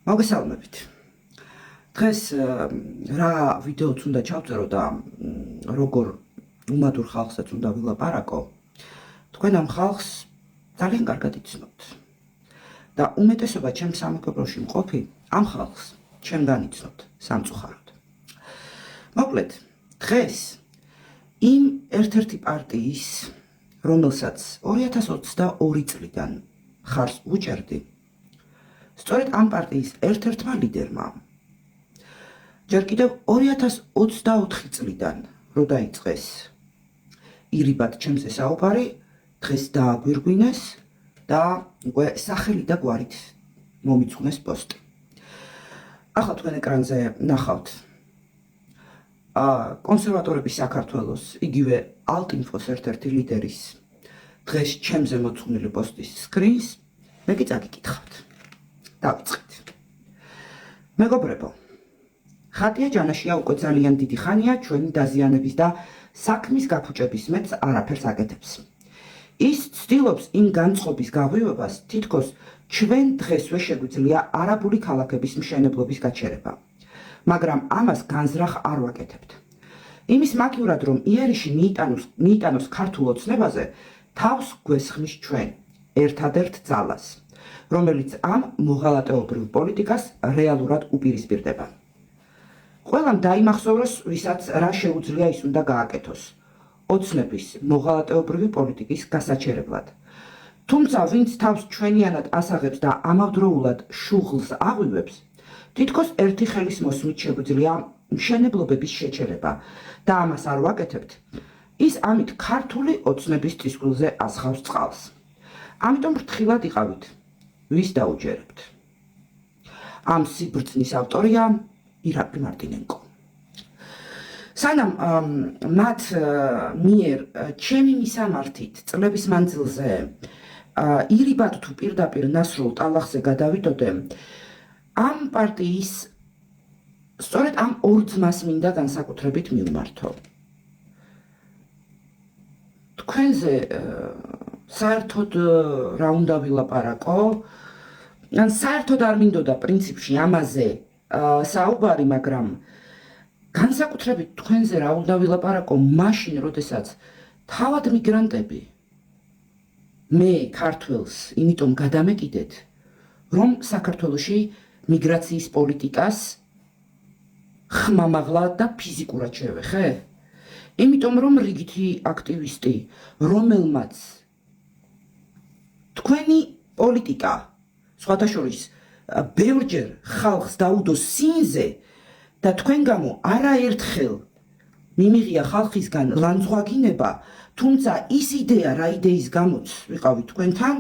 მოგესალმებით. დღეს რა ვიდეოც უნდა ჩავწერო და როგორ უმადურ ხალხსაც უნდა ვილაპარაკო. თქვენ ამ ხალხს ძალიან კარგად იცნობთ. და უმეტესობა ჩემს სამეგობროში მყოფი ამ ხალხს ჩემგან იცნობთ სამწუხაროდ. მოკლედ, დღეს იმ ერთ-ერთი პარტიის, რომელსაც 2022 წლიდან ხარს უჭერდი, სწორედ ამ პარტიის ერთ-ერთმა ლიდერმა ჯერ კიდევ 2024 წლიდან რო დაიწყეს ირიბად ჩემზე საუბარი, დღეს დააგვირგვინეს და უკვე სახელი და გვარით მომიწყვნეს პოსტი. ახლა თქვენ ეკრანზე ნახავთ კონსერვატორების საქართველოს, იგივე ალტინფოს ერთ-ერთი ლიდერის დღეს ჩემზე მოწყვნილი პოსტის სკრინს. მე კი წაგიკითხავთ. დავიწყეთ. მეგობრებო, ხატია ჯანაშია უკვე ძალიან დიდი ხანია ჩვენი დაზიანების და საქმის გაფუჭების მეც არაფერს აკეთებს. ის ცდილობს იმ განწყობის გაღვივებას, თითქოს ჩვენ დღესვე შეგვიძლია არაბული ქალაქების მშენებლობის გაჩერება. მაგრამ ამას განზრახ არ ვაკეთებთ. იმის მაგივრად, რომ იერიში მიიტანოს ქართულ ოცნებაზე, თავს გვესხმის ჩვენ, ერთადერთ ძალას, რომელიც ამ მოღალატეობრივ პოლიტიკას რეალურად უპირისპირდება. ყველამ დაიმახსოვროს, ვისაც რა შეუძლია ის უნდა გააკეთოს ოცნების მოღალატეობრივი პოლიტიკის გასაჩერებლად. თუმცა ვინც თავს ჩვენიანად ასაღებს და ამავდროულად შუღლს აღვივებს, თითქოს ერთი ხელის მოსმით შეგვიძლია მშენებლობების შეჩერება და ამას არ ვაკეთებთ, ის ამით ქართული ოცნების წისქვილზე ასხავს წყალს. ამიტომ ფრთხილად იყავით, ვის დაუჯერებთ. ამ სიბრძნის ავტორია ირაკლი მარტინენკო. სანამ მათ მიერ ჩემი მისამართით წლების მანძილზე ირიბად თუ პირდაპირ ნასრულ ტალახზე გადავიდოდე, ამ პარტიის სწორედ ამ ორ ძმას მინდა განსაკუთრებით მივმართო. თქვენზე საერთოდ რა უნდა ვილაპარაკო, ან საერთოდ არ მინდოდა პრინციპში ამაზე საუბარი, მაგრამ განსაკუთრებით თქვენზე რა უნდა ვილაპარაკო მაშინ, როდესაც თავად მიგრანტები მე ქართველს იმიტომ გადამეკიდეთ, რომ საქართველოში მიგრაციის პოლიტიკას ხმამაღლა და ფიზიკურად შევეხე? იმიტომ რომ რიგითი აქტივისტი, რომელმაც თქვენი პოლიტიკა სხვათა შორის ბევრჯერ ხალხს დაუდო სინზე და თქვენ გამო არაერთხელ მიმიღია ხალხისგან ლანძღვაგინება, თუმცა ის იდეა რა იდეის გამოც ვიყავი თქვენთან,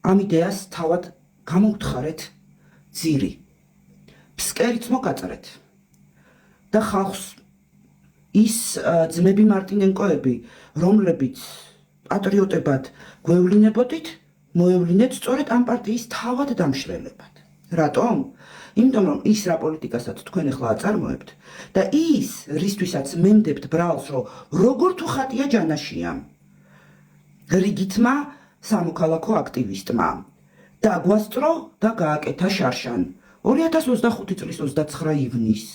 ამ იდეას თავად გამოვთხარეთ ძირი. ფსკერიც მოგაწრეთ და ხალხს ის ძმები მარტინენკოები, რომლებიც პატრიოტებად გვევლინებოდით, მოევლინეთ სწორედ ამ პარტიის თავად დამშველებად. რატომ? იმიტომ რომ ის რა პოლიტიკასაც თქვენ ახლა აწარმოებთ და ის რისთვისაც მენდებთ ბრალს, რომ როგორ თუ ხატია ჯანაშია რიგითმა სამოქალაქო აქტივისტმა დაგვასწრო და გააკეთა შარშან 2025 წლის 29 ივნის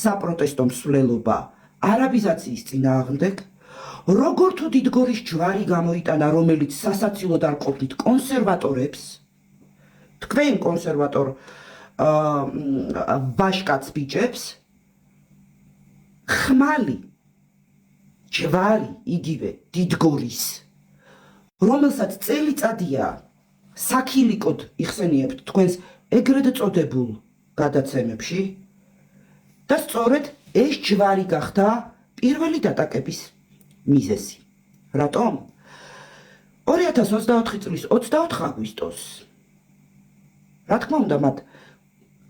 საპროტესტო მსვლელობა არაბიზაციის წინააღმდეგ, როგორ თუ დიდგორის ჯვარი გამოიტანა, რომელიც სასაცილოდ არ ყოფნით კონსერვატორებს, თქვენ კონსერვატორ ბაშკაც ბიჭებს, ხმალი ჯვარი იგივე დიდგორის, რომელსაც წელიწადია საქილიკოდ იხსენიებთ თქვენს ეგრეთ წოდებულ გადაცემებში და სწორედ ეს ჯვარი გახდა პირველი დატაკების მიზეზი. რატომ? 2024 წლის 24 აგვისტოს, რა თქმა უნდა, მათ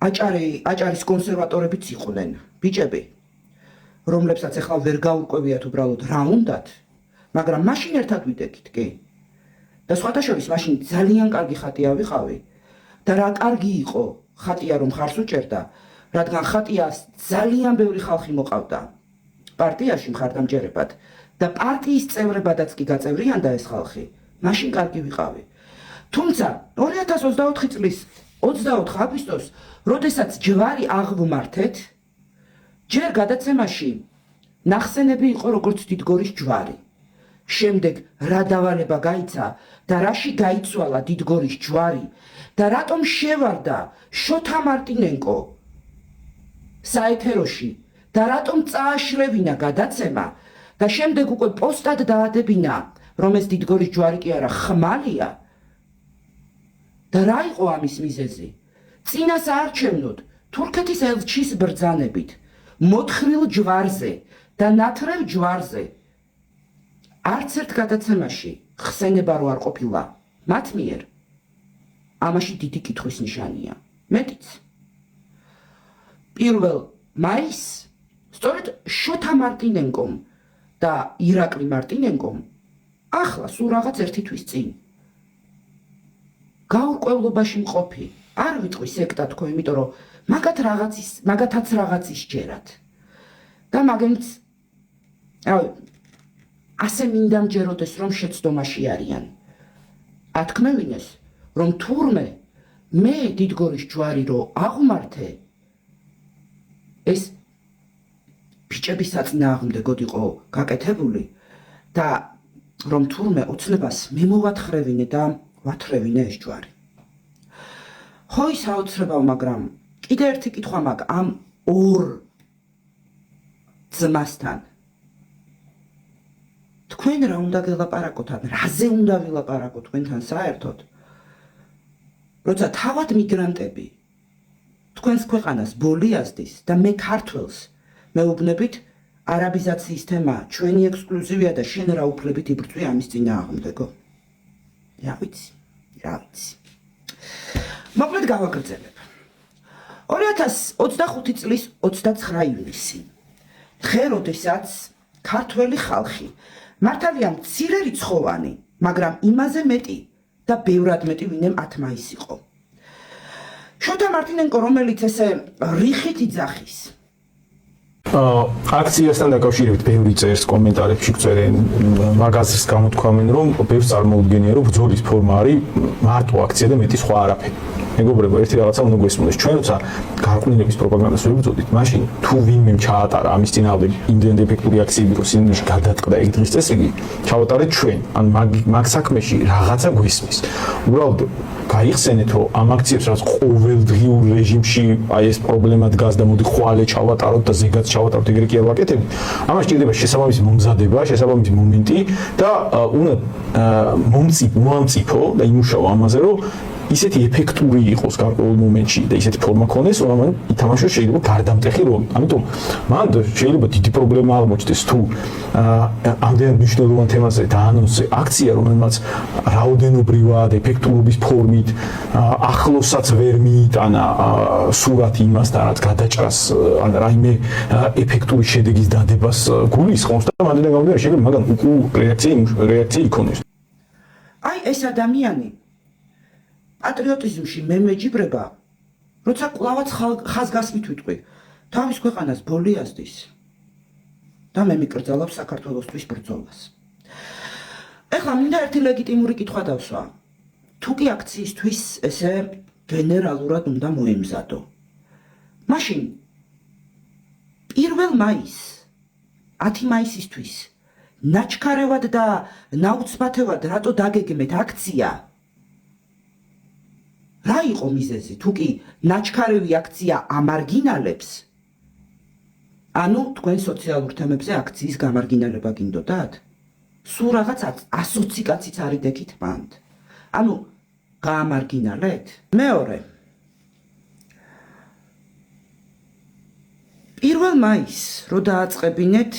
აჭარის კონსერვატორებიც იყვნენ, ბიჭები, რომლებსაც ახლა ვერ გაურკვევიათ უბრალოდ რა უნდათ, მაგრამ მაშინ ერთად ვიდექით კი. და სხვათა შორის მაშინ ძალიან კარგი ხატია ვიყავი და რა კარგი იყო ხატია, რომ ხარს უჭერდა, რადგან ხატიას ძალიან ბევრი ხალხი მოყავდა პარტიაში მხარდამჭერებად და პარტიის წევრებადაც კი გაწევრიანდა ეს ხალხი, მაშინ კარგი ვიყავი. თუმცა 2024 წლის 24 აგვისტოს, როდესაც ჯვარი აღვმართეთ, ჯერ გადაცემაში ნახსენები იყო როგორც დიდგორის ჯვარი. შემდეგ რა დავალება გაიცა და რაში გაიცვალა დიდგორის ჯვარი და რატომ შევარდა შოთა მარტინენკო საეთეროში და რატომ წააშლევინა გადაცემა და შემდეგ უკვე პოსტად დაადებინა, რომ ეს დიდგორის ჯვარი კი არა ხმალია და რა იყო ამის მიზეზი? წინასაარჩევნოდ თურქეთის ელჩის ბრძანებით მოთხრილ ჯვარზე და ნათრევ ჯვარზე არც ერთ გადაცემაში ხსენება რო არ ყოფილა მათ მიერ, ამაში დიდი კითხვის ნიშანია. მეტიც. 1 მაისს სწორედ შოთა მარტინენკომ და ირაკლი მარტინენკომ ახლა სულ რაღაც ერთი თვის წინ გაურკვევლობაში მყოფი, არ ვიტყვი სექტა თქო, იმიტომ რომ მაგათაც რაღაც ისჯერათ. და მაგენც ასე მინდა მჯეროდეს, რომ შეცდომაში არიან. ათქმევინეს, რომ თურმე მე დიდგორის ჯვარი რო აღვმართე, ეს ბიჭების საწინააღმდეგოდ იყო გაკეთებული და რომ თურმე ოცნებას მიმოვათხრევინე და ვათხრევინე ეს ჯვარი. ხო საოცრებავ, მაგრამ კიდე ერთი კითხვა მაქვს ამ ორ ძმასთან. თქვენ რა უნდა გელაპარაკოთ, ან რაზე უნდა ვილაპარაკოთ თქვენთან საერთოდ? როცა თავად მიგრანტები თქვენს ქვეყანას ბოლიაზდის და მე ქართველს მეუბნებით, არაბიზაციის თემა ჩვენი ექსკლუზივია და შენ რა უფლებით იბრძვი ამის წინააღმდეგო? რა ვიცი. მოკლედ გავაგრძელებ. 2025 წლის 29 ივნისი. დღე, როდესაც ქართველი ხალხი მართალია მცირე რიცხოვანი, მაგრამ იმაზე მეტი და ბევრად მეტი, ვინმე 10 მაისი იყო. შოთა მარტინენკო, რომელიც ესე რიხით იძახის. აქციასთან დაკავშირებით ბევრი წერს კომენტარებში გწერენ მაგაზრს გამოთქვამენ, რომ ბევრს წარმოუდგენია, რომ ბრძოლის ფორმა არის მარტო აქცია და მეტი სხვა არაფერი. მეგობრებო, ერთი რაღაცა უნდა გვესმოდეს. ჩვენ როცა გარყვნილების პროპაგანდას ვებრძოდით, მაშინ თუ ვინმე ჩაატარა ამის წინააღმდეგ იმდენად ეფექტური აქციები, რომ სინამდვილეში გადაწყდა ეგ დღის წესრიგი, ჩავატარეთ ჩვენ. ან მაგ საქმეში რაღაცა გვესმის. უბრალოდ გაიხსენეთ, რომ ამ აქციებს რაც ყოველდღიურ რეჟიმში აი ეს პრობლემა დგას და მოდი ხვალე ჩავატაროთ და ზეგაც ჩავატაროთ, ეგრე კი არ ვაკეთებთ. ამას ჭირდება შესაბამისი მომზადება, შესაბამისი მომენტი და უნდა მოამწიფო და იმუშაო ამაზე, რომ ისეთი ეფექტური იყოს გარკვეულ მომენტში და ისეთი ფორმა ქონდეს, რომ ამან ითამაშოს შეიძლება გარდამტეხი როლი. ამიტომ მან შეიძლება დიდი პრობლემა აღმოჩნდეს თუ ამდენად მნიშვნელოვან თემაზე დაანონსე აქცია, რომელმაც რაოდენობრივად ეფექტურობის ფორმით ახლოსაც ვერ მიიტანა სურათი იმასთან, რაც გადაჭრას ან რაიმე ეფექტური შედეგის დადებას გულისხმობს და მანდიდან გამომდინარე შეიძლება მაგან უკუ რეაქცია იქონდეს. აი ეს ადამიანი პატრიოტიზმში მე მეჯიბრება, როცა კლავაც ხაზგასმით ვიტყვი, თავის ქვეყანას ბოლიაზდის და მე მიკრძალავ საქართველოსთვის ბრძოლას. ეხლა მინდა ერთი ლეგიტიმური კითხვა დავსვა. თუ კი აქციისთვის ესე გენერალურად უნდა მოემზადო, მაშინ 1 მაისს 10 მაისისთვის ნაჩქარევად და ნაუცბათევად რატო დაგეგმეთ აქცია? რა იყო მიზეზი? თუ კი ნაჩქარევი აქცია ამარგინალებს, ანუ თქვენ სოციალურ თემებზე აქციის გამარგინალება გინდოდათ? სულ რაღაც ასოციკაციც არიდექით მანდ. ანუ გაამარგინალეთ? მეორე. 1 მაისს რო დააწყებინეთ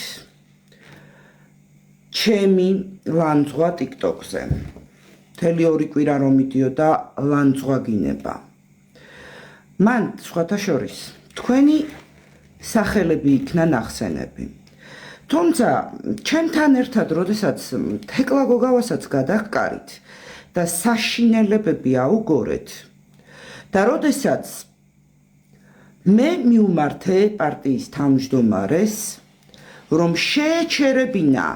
ჩემი ლანძღვა TikTok-ზე. მთელი 2 კვირა რომ მიდიოდა ლანძღვა გინება. მან სხვათა შორის თქვენი სახელები იქნა ნახსენები. თუმცა ჩემთან ერთად, როდესაც თეკლა გოგავასაც გადაჰკარით და საშინელებები აუგორეთ და როდესაც მე მიუმართე პარტიის თავმჯდომარეს, რომ შეეჩერებინა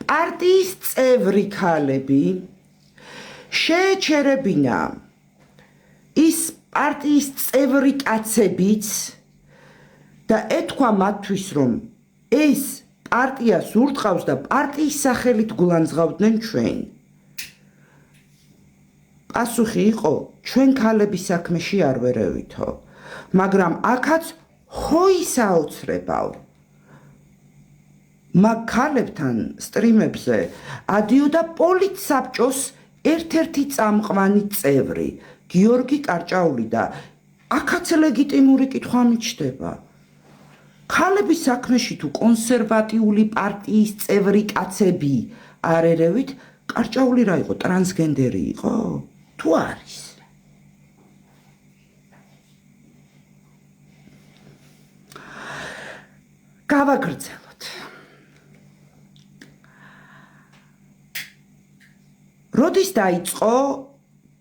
პარტიის წევრი ქალები, შეეჩერებინა ის პარტიის წევრი კაცებიც და ეთქვა მათთვის, რომ ეს პარტიას ურტყავს და პარტიის სახელით გულანძღავდნენ ჩვენ. პასუხი იყო, ჩვენ ქალების საქმეში არ ვერევითო, მაგრამ აქაც ჰოის აოცრებავ. მაგ ქალებთან სტრიმებზე ადიოდა პოლიტსაბჭოს ერთ-ერთი წამყვანი წევრი, გიორგი კარჭაული და აქაც ლეგიტიმური კითხვა მიჩნდება. ქალების საქმეში თუ კონსერვატიული პარტიის წევრი კაცები არ ერევით, კარჭაული რა იყო, ტრანსგენდერი იყო? თუ არის? გავაგრძელოთ. როდის დაიწყო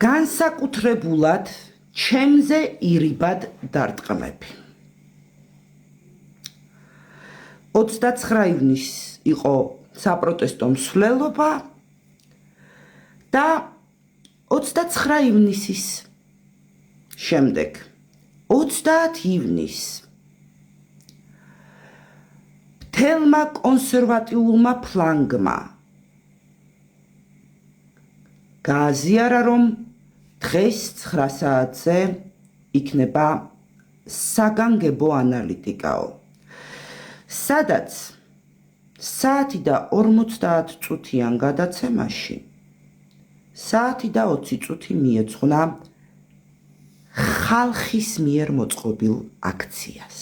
განსაკუთრებულად ჩემზე ირიბად დარტყმები? 29 ივნისს იყო საპროტესტო მსვლელობა და 29 ივნისის შემდეგ 30 ივნისს მთელმა კონსერვატიულმა ფლანგმა გააზიარა, რომ დღეს 9 საათზე იქნება საგანგებო ანალიტიკაო, სადაც 1 და 50 წუთიან გადაცემაში 1 და 20 წუთი მიეძღვნა ხალხის მიერ მოწყობილ აქციას.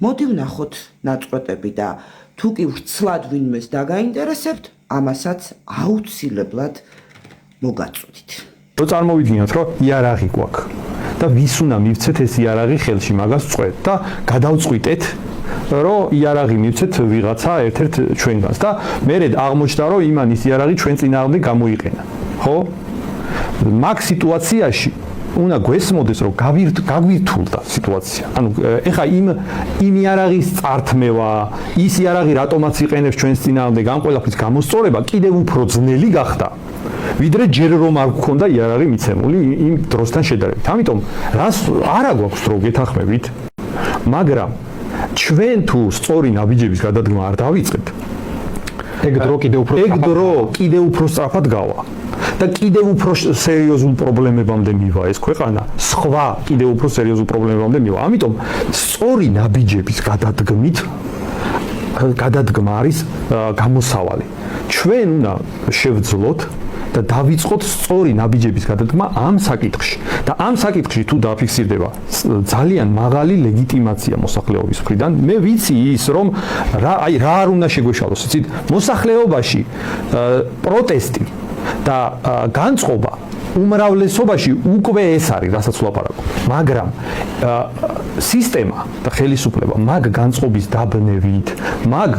მოდი ვნახოთ ნაწყვეტები და თუ კი ვრცლად ვინმეს დაგაინტერესებთ, ამასაც აუცილებლად მოგაწვდით. რო წარმოვიდგინოთ, რომ იარაღი გვაქვს და ვის უნდა მივცეთ ეს იარაღი ხელში, მაგას წვეთ და გადავწყვიტეთ, რომ იარაღი მივცეთ ვიღაცა ერთ-ერთ ჩვენგანს და მერე აღმოჩნდა, რომ იმან ის იარაღი ჩვენ წინააღმდეგ გამოიყენა. ხო? მაგ სიტუაციაში უნდა გვესმოდეს, რომ გაგვირთულდა სიტუაცია. ანუ ეხა იმ იარაღის წართმევა, ის იარაღი რატომაც იყენებს ჩვენს წინააღმდეგ, ამ ყველაფრის გამოსწორება კიდევ უფრო ძნელი გახდა, ვიდრე ჯერ რომ არ გქონდა იარაღი მიცემული იმ დროსთან შედარებით. ამიტომ რას არა გვაქვს დრო გეთანხმებით, მაგრამ ჩვენ თუ სწორი ნაბიჯების გადადგმა არ დავიწყებთ, ეგ დრო კიდევ უფრო სწრაფად გავა. და კიდევ უფრო სერიოზულ პრობლემებამდე მივა ეს ქვეყანა, სხვა კიდევ უფრო სერიოზულ პრობლემებამდე მივა. ამიტომ სწორი ნაბიჯების გადადგმა არის გამოსავალი. ჩვენ უნდა შევძლოთ და დავიწყოთ სწორი ნაბიჯების გადადგმა ამ საკითხში. და ამ საკითხში თუ დაფიქსირდება ძალიან მაღალი ლეგიტიმაცია მოსახლეობის მხრიდან, მე ვიცი ის, რომ რა არ უნდა შეგვეშალოს, იცით, მოსახლეობაში პროტესტი და განწყობა უმრავლესობაში უკვე ეს არის, რასაც ვლაპარაკობ. მაგრამ სისტემა და ხელისუფლება მაგ განწყობის დაბნევით, მაგ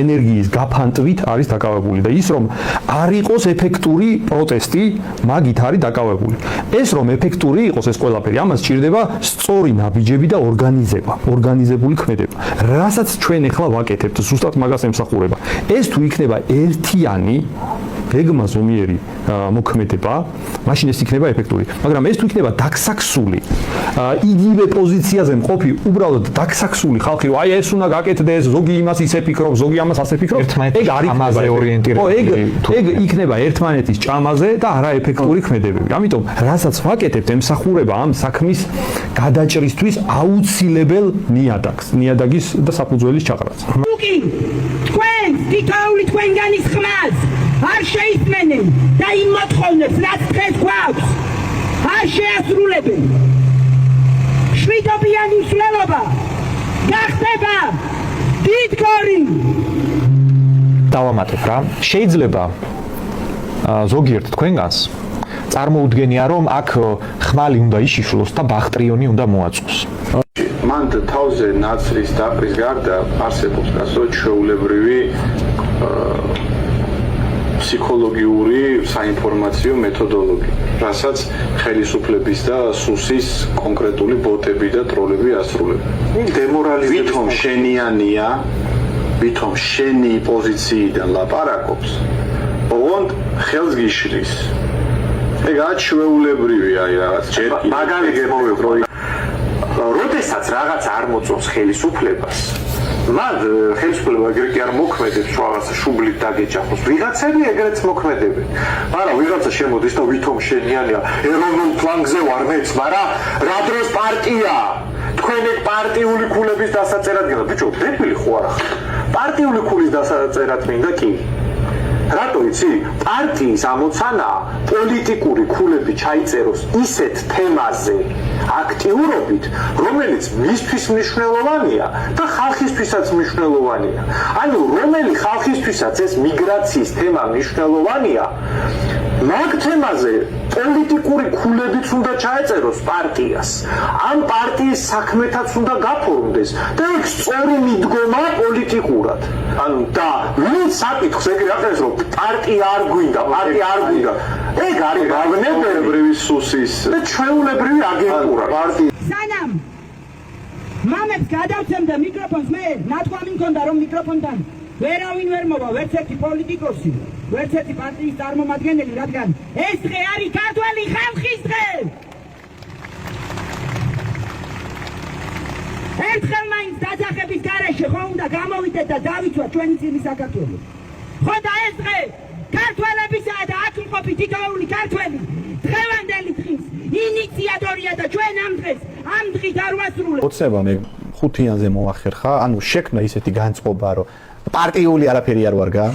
ენერგიის გაფანტვით არის დაკავებული და ის რომ არ იყოს ეფექტური პროტესტი, მაგით არის დაკავებული. ეს რომ ეფექტური იყოს ეს ყველაფერი, ამას სჭირდება სწორი ნაბიჯები და ორგანიზებული ქმედება. რასაც ჩვენ ახლა ვაკეთებთ, ზუსტად მაგას ემსახურება. ეს თუ იქნება ერთიანი გეგმა ზომიერი მოქმედება, მაშინ ეს იქნება ეფექტური. მაგრამ ეს თუ იქნება დაგსაქსული, იგივე პოზიციაზე მყოფი, უბრალოდ დაგსაქსული ხალხი, რომ აი ეს უნდა გაკეთდეს, ზოგი იმას ისე ფიქრობს, ზოგი ამას ასე ფიქრობს, ეგ არის ამაზე ორიენტირებული. ეგ იქნება ერთმანეთის ჭამაზე და არა ეფექტური ქმედებები. ამიტომ, რასაც ვაკეთებთ, ემსახურება ამ საქმის გადაჭრისთვის აუცილებელ ნიადაგის და საფუძველის ჩაყრას. თუკი თქვენ თითოეული თქვენგანის ხმას არ შეისმენენ და იმ მოთხოვნებს, რაც დღეს გვაქვს, არ შეასრულებენ, შვიდობიანი მსვლელობა გახდება დიდგორი. დავამატებ რა, შეიძლება ზოგიერთ თქვენგანს წარმოუდგენია, რომ აქ ხმალი უნდა იშიშვლოს და ბახტრიონი უნდა მოაწყოს. მან თავზე ნაცრის დაფრის გარდა არსებობს ასე ჩვეულებრივი ფსიქოლოგიური საინფორმაციო მეთოდოლოგია, რასაც ხელისუფლების და სუსის კონკრეტული ბოტები და ტროლები ასრულებენ. დემორალიზებითომ შენიანია, ვითომ შენი პოზიციიდან ლაპარაკობს, ოღონდ ხელს გიშლის. ეგ რაც ჩვეულებრივია აი რაღაც ჯერ მაგალი გემოვიყრო როდესაც რაღაც არ მოწონს ხელისუფლებას მან ხელისუფლება ეგრე კი არ მოქმედებს რაღაცა შუბლით დაგეჯახოს ვიღაცები ეგრეც მოქმედებენ მაგრამ ვიღაცა შემოდის და ვითომ შენიანია ეროვნულ ფლანგზე ვარ მეც მაგრამ რა დროს პარტია თქვენ ეგ პარტიული ქულების დასაწერად გინდა ბიჭო დეპილი ხო არა პარტიული ქულის დასაწერად მინდა კი რატო იცი პარტიის ამოცანაა პოლიტიკური ქულები ჩაიწეროს ისეთ თემაზე აქტიურობით რომელიც მისთვის მნიშვნელოვანია და ხალხისთვისაც მნიშვნელოვანია ანუ რომელი ხალხისთვისაც ეს მიგრაციის თემა მნიშვნელოვანია მაგ თემაზე პოლიტიკური ქულებიც უნდა ჩაეწეროს პარტიას ამ პარტიის საქმეთაც უნდა გაფორმდეს და ეგ სწორი მიდგომა პოლიტიკურად ანუ და ვინ საკითხს ეგრე აკეთებს რომ პარტია არ გვინდა ეგ არის გავნებრივი სუსის და ჩვეულებრივი აგენტურა პარტია სანამ მამებს გადავცემდა მიკროფონს მე ნათქვამი მქონდა რომ მიკროფონთან ვერავინ ვერ მოვა ვერც ერთი პოლიტიკოსი ვერც ერთი პარტიის წარმომადგენელი რადგან ეს დღე არის ქართველი ხალხის დღე ერთხელ მაინც დაძახების გარეშე ხო უნდა გამოვიდეთ და დავიცვათ ჩვენი ძილი საქართველო ხო და ეს დღე ქართველებისა და აქ მყოფი თითოეული ქართველი დღევანდელი დღის ინიციატორია და ჩვენ ამ დღეს ამ დღით არ ვასრულებთ ოცნება მე ხუთიანზე მოახერხა ანუ შექმნა ისეთი განწყობა რომ პარტიული არაფერი არ ვარგა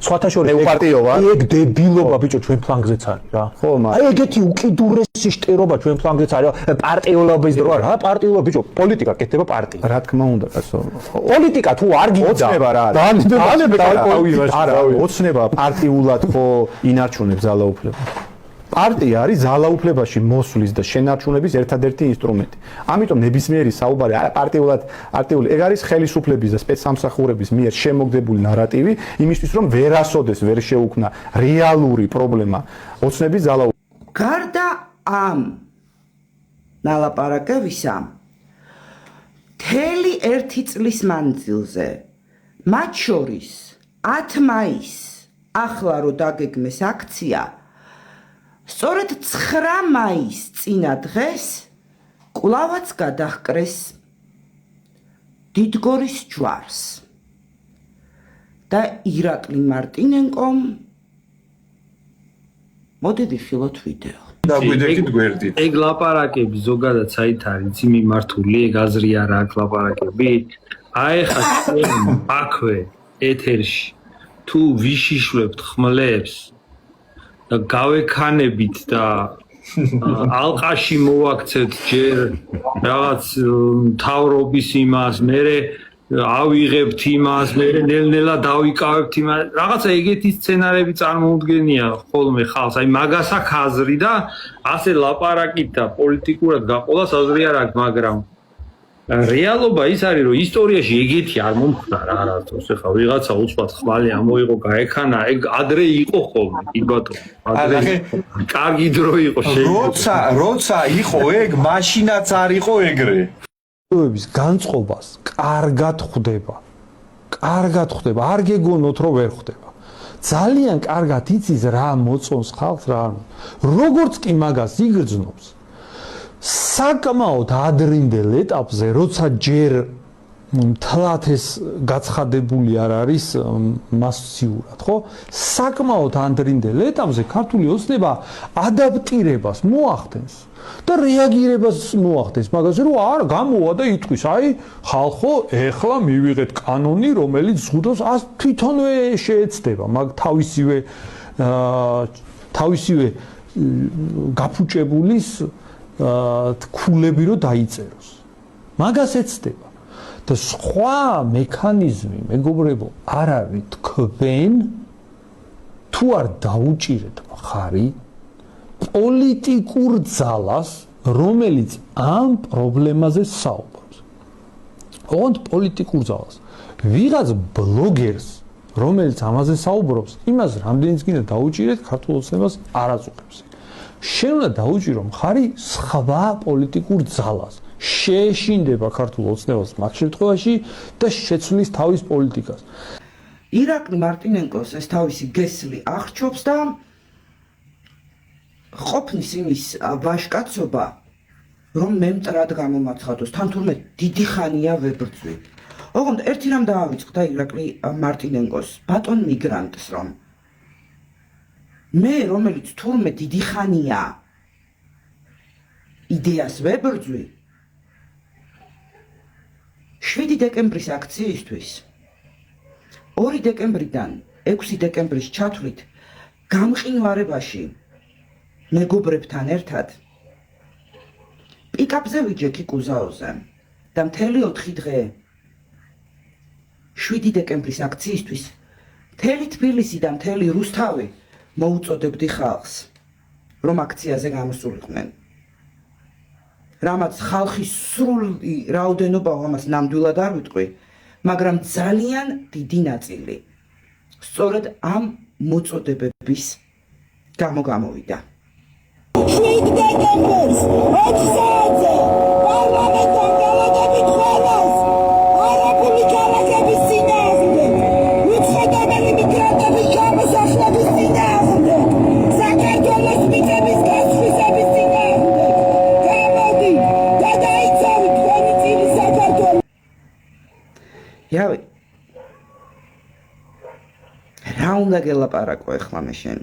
სხვათა შორის პარტიო ვარ ეგ დებილობა ბიჭო ჩვენ ფლანგზეც არის რა ხო აი ეგეთი უკიდურესი შტერობა ჩვენ ფლანგზეც არის პარტიულობის დრო რა პარტიულობა ბიჭო პოლიტიკა კეთდება პარტია რა თქმა უნდა კაცო პოლიტიკა თუ არ გინდა ოცნება რა არა ოცნება პარტიულად ხო ინარჩუნებს ძალაუფლებას პარტია არის ძალაუფლებაში მოსვლის და შენარჩუნების ერთადერთი ინსტრუმენტი. ამიტომ ნებისმიერი საუბარი არა პარტიული, ეგ არის ხელისუფლების და სპეცსამსახურების მიერ შემოგდებული ნარატივი, იმისთვის რომ ვერასოდეს ვერ შეუქმნა რეალური პრობლემა ოცნების ძალაუფლებას. გარდა ამ ნალაპარაკებისა, მთელი ერთი წლის მანძილზე, მათ შორის 10 მაისს ახლა რო დაგეგმეს აქცია სწორედ 9 მაისს წინა დღეს კვლავაც გადაჰკრეს დიდგორის ჯვარს და ირაკლი მარტინენკომ მოდით ვიხილოთ ვიდეო. დაგვიდექით გვერდით. ეგ ლაპარაკები ზოგადად საით არის იცი მიმართული, ეგ აზრი არა აქ ლაპარაკები. აი ხა აქვე ეთერში თუ ვიშიშლებთ ხმლებს და გავექანებით და ალყაში მოვაქცევთ ჯერ რაღაც თავრობის იმას, მერე ავიღებთ იმას, მერე ნელ-ნელა დავიკავებთ იმას. რაღაცა ეგეთი სცენარები წარმოუდგენია ხოლმე ხალხს. აი მაგას აქ აზრი და ასე ლაპარაკით და პოლიტიკურად გაყოლას აზრი არ აქვს, მაგრამ რეალობა ის არის, რომ ისტორიაში ეგეთი არ მომხდა რა არასდროს. ეხლა ვიღაცა უცბად ხმალი ამოიღო, გაექანა, ეგ ადრე იყო ხოლმე, კი ბატონო. ადრე კარგი დრო იყო შეიძლება. როცა იყო ეგ, მაშინაც არ იყო ეგრე. ების განწყობას კარგად ხვდება. არ გეგონოთ რომ ვერ ხვდება. ძალიან კარგად იცის რა მოწონს ხალხს რა. როგორც კი მაგას იგრძნობს საკმაოდ ადრინდელ ეტაპზე, როცა ჯერ თლათ ეს გაცხადებული არ არის მასიურად, ხო? საკმაოდ ადრინდელ ეტაპზე ქართული ოცნება ადაპტირებას მოახდენს და რეაგირებას მოახდენს მაგაზე, რომ არ გამოვა და იტყვის, აი, ხალხო, ეხლა მივიღეთ კანონი, რომელიც ზღუდავს, თვითონვე შეეცდება, მაგ თავისივე გაფუჭებულის ქულები რო დაიწეროს. მაგას ეცდება. და სხვა მექანიზმი, მეგობრებო, არ არის თქვენ თუ არ დაუჭირეთ მხარი პოლიტიკურ ძალას, რომელიც ამ პრობლემაზე საუბრობს. ოღონდ პოლიტიკურ ძალას. ვიღაც ბლოგერს, რომელიც ამაზე საუბრობს, იმას რამდენიც კიდე დაუჭირეთ, ქართულ ოცნებას არ აწუხებს. შენ უნდა დაუჭირო მხარი სხვა პოლიტიკურ ძალას. შეეშინდება ქართულ ოცნებას მაგ შემთხვევაში და შეცვლის თავის პოლიტიკას. ირაკლი მარტინენკოს ეს თავისი გესლი აღჩობს და ყოფნის იმის ვაჟკაცობა, რომ მე მტრად გამომაცხადოს, თან თურმე დიდი ხანია ვერ ბრძვი. ოღონდ ერთი რამ დაავიწყდა ირაკლი მარტინენკოს, ბატონ მიგრანტს, რომ მე რომელიც თურმე დიდი ხანია იდეას ვერ ბრძვი, 7 დეკემბრის აქციისთვის 2 დეკემბრიდან 6 დეკემბრის ჩათვლით გამყინვარებაში მეგობრებთან ერთად პიკაპზე ვიჯექი კუზაოზე და მთელი 4 დღე 7 დეკემბრის აქციისთვის მთელი თბილისი და მთელი რუსთავი მოუწოდებდი ხალხს, რომ აქციაზე გამოსულიყვნენ. რამაც ხალხის სრული რაოდენობა ამას ნამდვილად არ ვიტყვი, მაგრამ ძალიან დიდი ნაწილი სწორედ ამ მოწოდებების გამო გამოვიდა. 7 დეკემბერს 6 საათზე პარლამენტთან გავადებით ყველას არაბული ქალაქების წინააღმდეგ, უცხოთამელი მიგრანტების ჩამოსახლების წინააღმდეგ, საქართველოს მიწების გასხვისების წინააღმდეგ. გამოდი და დაიცავით თქვენი წილი საქართველოს. იავი, რა უნდა გელაპარაკო ახლა მე შენ?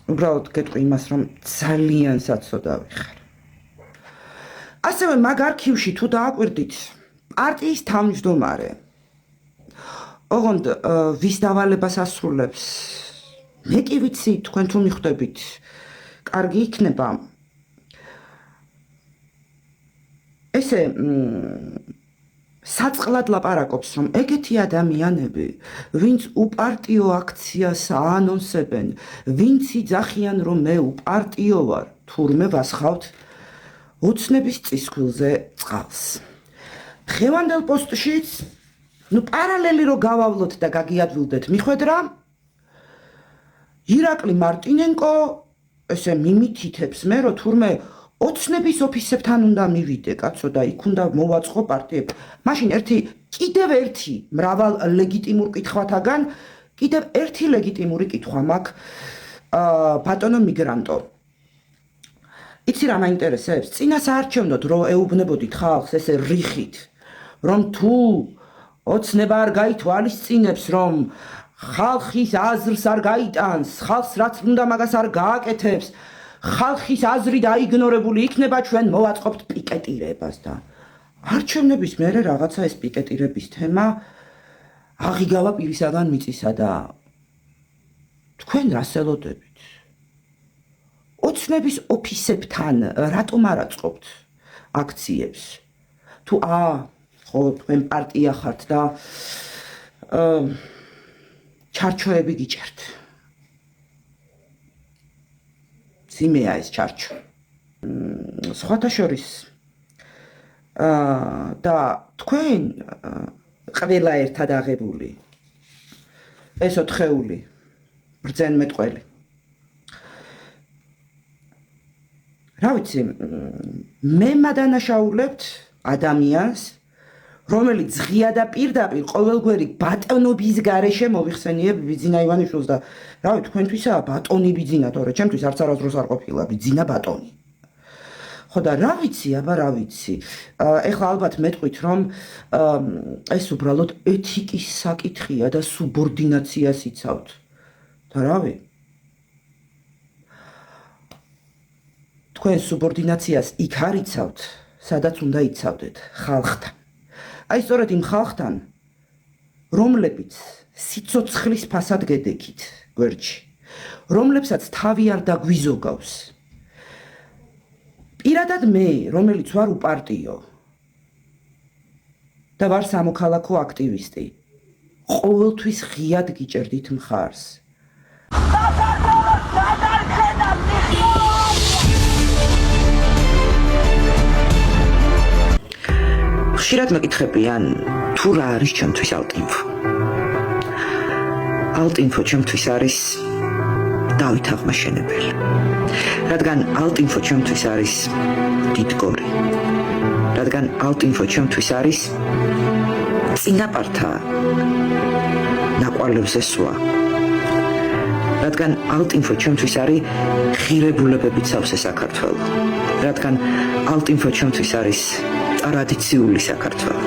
უბრალოდ გეტყვი იმას, რომ ძალიან საცოდავი ხარ. ასევე მაგ არქივში თუ დააკვირდით, პარტიის თავმჯდომარე, ოღონდ ვის დავალებას ასრულებს, მე კი ვიცი, თქვენ თუ მიხვდებით, კარგი იქნება. ესე საწყლად ლაპარაკობს, რომ ეგეთი ადამიანები, ვინც უპარტიო აქციას აანონსებენ, ვინც იძახიან, რომ მე უპარტიო ვარ, თურმე ვასხავთ ოცნების წისქვილზე წყალს. დღევანდელ პოსტშიც, პარალელი რო გავავლოთ და გაგიადვილდეთ, მიხვედრა, ირაკლი მარტინენკო ესე მიმითითებს მე, რომ თურმე ოცნების ოფისებთან უნდა მივიდე, კაცო, და იქ უნდა მოვაწყო პარტიები. მაშინ კიდევ ერთი მრავალ ლეგიტიმურ კითხვათაგან, კიდევ ერთი ლეგიტიმური კითხვა მაქვს, ბატონო მიგრანტო. იცი რა მაინტერესებს? წინა საარჩევნოდ რო ეუბნებოდით ხალხს ესე რიხით, რომ თუ ოცნება არ გაითვალისწინებს, რომ ხალხის აზრს არ გაიტანს, ხალხს რაც უნდა მაგას არ გააკეთებს, ხალხის აზრი დაიგნორებული იქნება, ჩვენ მოვაწყობთ პიკეტირებას და არჩევნების მერე რაღაცა ეს პიკეტირების თემა აღიგავა პირისაგან მიწისა და თქვენ რას ელოდებით? ოცნების ოფისებთან რატომ არ აწყობთ აქციებს? თუ ხო, თქვენ პარტია ხართ და ჩარჩოები გიჭერთ. სიმეა ეს ჩარჩო. სხვათა შორის და თქვენ ყველა ერთად აღებული ეს 4-ეული ბრძენმეტყველი. რა ვიცი, მე მადანაშაულებთ ადამიანს, რომელიც ღია და პირდაპირ ყოველგვარი ბატონობის გარეშე მოიხსენიებ ბიძინა ივანიშვილს და რავი, თქვენთვისაა ბატონი ბიძინა, თორე ჩემთვის არც არასდროს არ ყოფილა ბიძინა ბატონი. ხო და რა ვიცი, აბა რა ვიცი. ეხლა ალბათ მეტყვით, რომ ეს უბრალოდ ეთიკის საკითხია და სუბორდინაციას იცავთ. და რავი, თქვენ სუბორდინაციას იქ არ იცავთ, სადაც უნდა იცავდეთ, ხალხთან. აი სწორედ იმ ხალხთან, რომლებიც სიცოცხლის ფასად გედექით გვერდში, რომლებსაც თავი არ დაგვიზოგავს. პირადად მე, რომელიც ვარ უპარტიო და ვარ სამოქალაქო აქტივისტი, ყოველთვის ღიად გიჭერდით მხარს. ხშირად მეკითხებიან, თუ რა არის ჩემთვის ალტინფო. ალტინფო ჩემთვის არის დავით აღმაშენებელი. რადგან ალტინფო ჩემთვის არის დიდგორი. რადგან ალტინფო ჩემთვის არის წინაპართა ნაკვალევზე სვა. რადგან ალტინფო ჩემთვის არის ღირებულებებით სავსე საქართველო. რადგან ალტინფო ჩემთვის არის ტრადიციული საქართველო.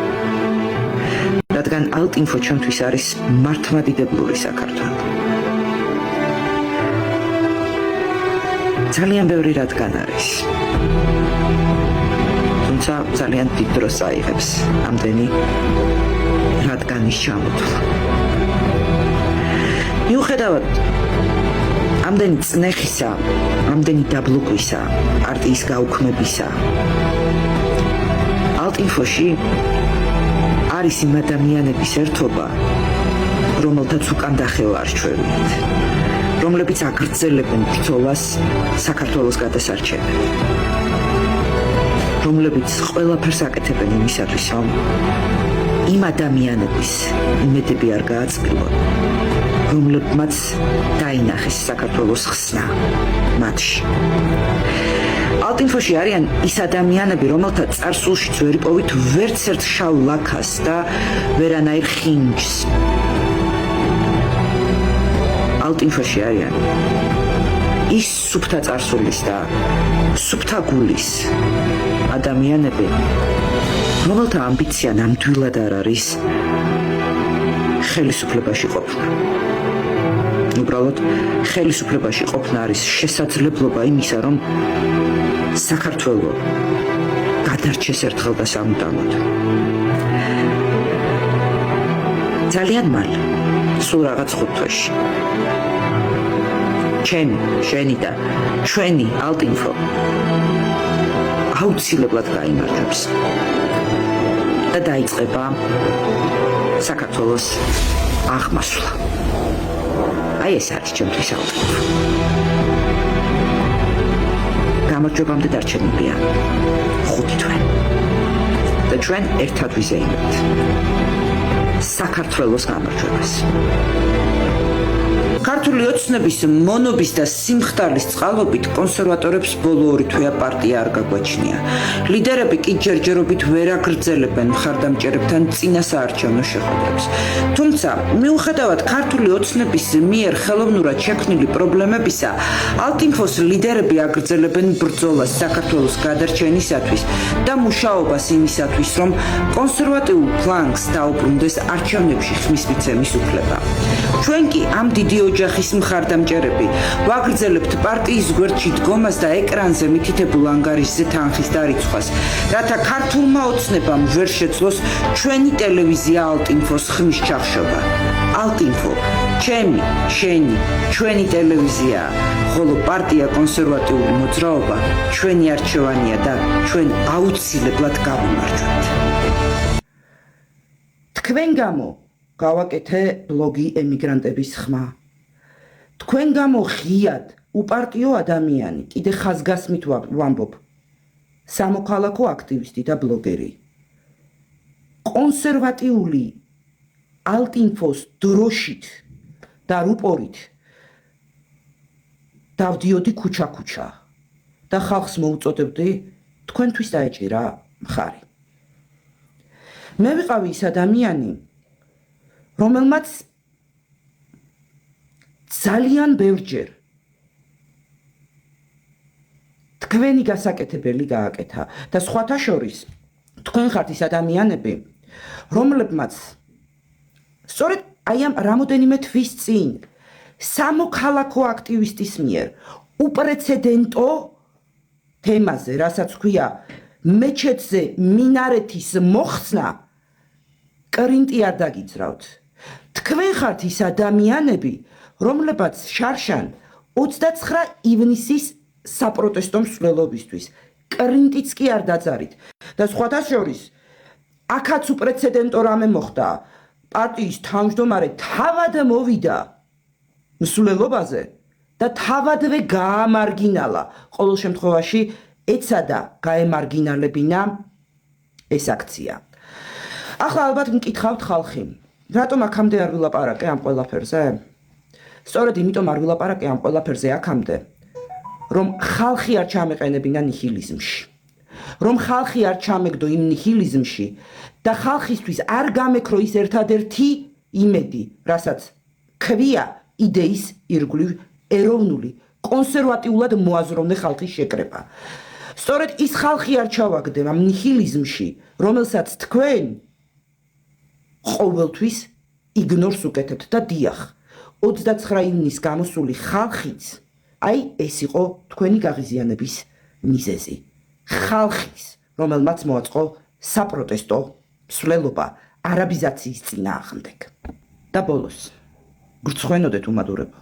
რადგან ალტინფო ჩემთვის არის მართლმადიდებლური საქართველო. ძალიან ბევრი რადგან არის. თუმცა ძალიან დიდ დროს აიღებს ამდენი რადგანის ჩამოთვლა. მიუხედავად ამდენი წნეხისა, ამდენი დაბლოკვისა, პარტიის გაუქმებისა, ალტინფოში არის იმ ადამიანების ერთობა, რომელთაც უკან დახევა არჩევით, რომლებიც აგრძელებენ ბრძოლას საქართველოს გადასარჩენად, რომლებიც ყველაფერს აკეთებენ იმისათვის, რომ იმ ადამიანების იმედები არ გააწმილონ, რომლებმაც დაინახეს საქართველოს ხსნა მათში. ალტინფოში არიან ის ადამიანები, რომელთა წარსულშიც ვერ იპოვით ვერც ერთ შავ ლაქას და ვერანაირ ხინჯს. ალტინფოში არიან ის სუფთა წარსულის და სუფთა გულის ადამიანები, რომელთა ამბიცია ნამდვილად არ არის ხელისუფლებაში ყოფნა. უბრალოდ ხელისუფლებაში ყოფნა არის შესაძლებლობა იმისა, რომ საქართველო გადარჩეს ერთხელ და სამუდამოდ. ძალიან მალე, სულ რაღაც 5 თვეში. ჩემი, შენი და ჩვენი ალტინფო აუცილებლად გაიმარჯვებს და დაიწყება საქართველოს აღმასვლა. აი ეს არის ჩემთვის ალტინფო. გამარჯვებამდე დარჩენილია 5 თვე და ჩვენ ერთად ვიზეიმებთ საქართველოს გამარჯვებას. ქართული ოცნების მონობის და სიმხდალის წყალობით კონსერვატორებს ბოლო 2 თვეა პარტია არ გაგვაჩნია. ლიდერები კი ჯერჯერობით ვერ აგრძელებენ მხარდამჭერებთან წინასაარჩევნო შეხვედრებს. თუმცა, მიუხედავად ქართული ოცნების მიერ ხელოვნურად შექმნილი პრობლემებისა, ალტინფოს ლიდერები აგრძელებენ ბრძოლას საქართველოს გადარჩენისათვის და მუშაობას იმისათვის, რომ კონსერვატიულ ფლანგს დაუბრუნდეს არჩევნებში ხმის მიცემის უფლება. ჩვენ კი ამ დიდი ოჯახის მხარდამჭერები ვაგრძელებთ პარტიის გვერდში დგომას და ეკრანზე მითითებულ ანგარიშზე თანხის დარიცხვას, რათა ქართულმა ოცნებამ ვერ შეძლოს ჩვენი ტელევიზია ალტინფოს ხმის ჩახშობა. ალტინფო, ჩემი, შენი, ჩვენი ტელევიზია, ხოლო პარტია კონსერვატიული მოძრაობა ჩვენი არჩევანია და ჩვენ აუცილებლად გავიმარჯვებთ. თქვენ გამო გავაკეთე ბლოგი ემიგრანტების ხმა. თქვენ გამო ღიად უპარტიო ადამიანი, კიდე ხაზგასმით ვამბობ, სამოქალაქო აქტივისტი და ბლოგერი. კონსერვატიული ალტინფოს დროშით და რუპორით დავდიოდი ქუჩა-ქუჩა და ხალხს მოუწოდებდი თქვენთვის დაეჭირა მხარი. მე ვიყავი ის ადამიანი, რომელმაც ძალიან ბევრჯერ თქვენი გასაკეთებელი გააკეთა და სხვათა შორის თქვენ ხართ ის ადამიანები, რომლებმაც სწორედ აი ამ რამოდენიმე თვის წინ სამოქალაქო აქტივისტის მიერ უპრეცედენტო თემაზე, რასაც ქვია მეჩეთზე მინარეთის მოხსნა, კრინტი არ დაგიძრავთ. თქვენ ხართ ის ადამიანები, რომლებაც შარშან 29 ივნისის საპროტესტო მსვლელობისთვის კრინტიც კი არ დაძარით და სხვათა შორის აქაც უპრეცედენტო რამე მოხდა. პარტიის თავმჯდომარე თავად მოვიდა მსვლელობაზე და თავადვე გაამარგინალა. ყოველ შემთხვევაში ეცადა გაემარგინალებინა ეს აქცია. ახლა ალბათ მკითხავთ ხალხი, რატომ აქამდე არ ვილაპარაკე ამ ყველაფერზე? სწორედ იმიტომ არ ვილაპარაკე ამ ყველაფერზე აქამდე, რომ ხალხი არ ჩამეყენებინა ნიჰილიზმში, რომ ხალხი არ ჩამეგდო იმ ნიჰილიზმში და ხალხისთვის არ გამექრო ის ერთადერთი იმედი, რასაც ქვია იდეის ირგვლივ ეროვნული კონსერვატიულად მოაზროვნე ხალხის შეკრება. სწორედ ის ხალხი არ ჩავაგდებ ამ ნიჰილიზმში, რომელსაც თქვენ ყოველთვის იგნორს უკეთებთ და დიახ, 29 ივნისს გამოსული ხალხიც, აი ეს იყო თქვენი გაღიზიანების მიზეზი. ხალხის, რომელმაც მოაწყო საპროტესტო მსვლელობა არაბიზაციის წინააღმდეგ. და ბოლოს, გრცხვენოდეთ უმადურებო,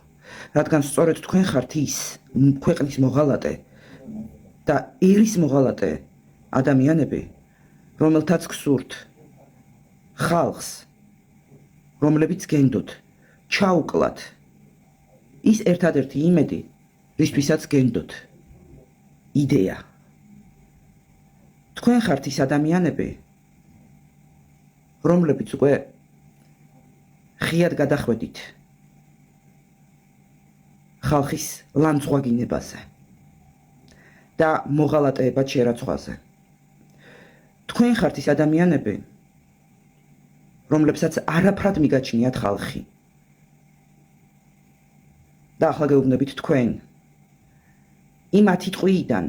რადგან სწორედ თქვენ ხართ ის ქვეყნის მოღალატე და ერის მოღალატე ადამიანები, რომელთაც გსურთ ხალხს, რომლებიც გენდოთ ჩაუკლათ ის ერთადერთი იმედი, რისთვისაც გენდოთ იდეა. თქვენ ხართ ის ადამიანები, რომლებიც უკვე ხიად გადახვედით ხალხის ლანძღვაგინებაზე და მოღალატეებად შერაცხვაზე. თქვენ ხართ ის ადამიანები, რომლებსაც არაფრად მიგაჩნიათ ხალხი. და ახლა გეუბნებით თქვენ იმ 10 ტყვიიდან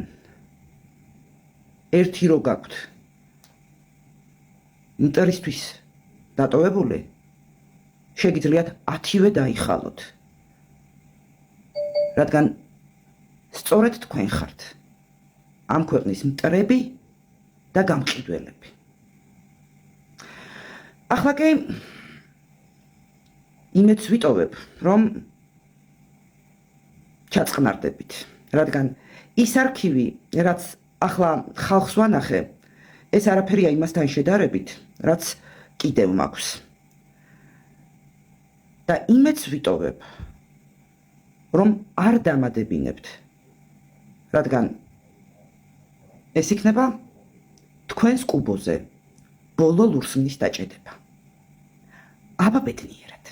ერთი რო გაქვთ მტერისთვის დატოვებული, შეგიძლიათ 10-ვე დაიხალოთ. რადგან სწორედ თქვენ ხართ ამ ქვეყნის მტრები და გამყიდველები. ახლა კი იმედს ვიტოვებ, რომ ჩაწყნარდებით, რადგან ის არქივი, რაც ახლა ხალხს ვანახე, ეს არაფერია იმასთან შედარებით, რაც კიდევ მაქვს. და იმედს ვიტოვებ, რომ არ დამადებინებთ, რადგან ეს იქნება თქვენს კუბოზე ბოლო ლურსმნის დაჭედება. აბა ბედნიერად.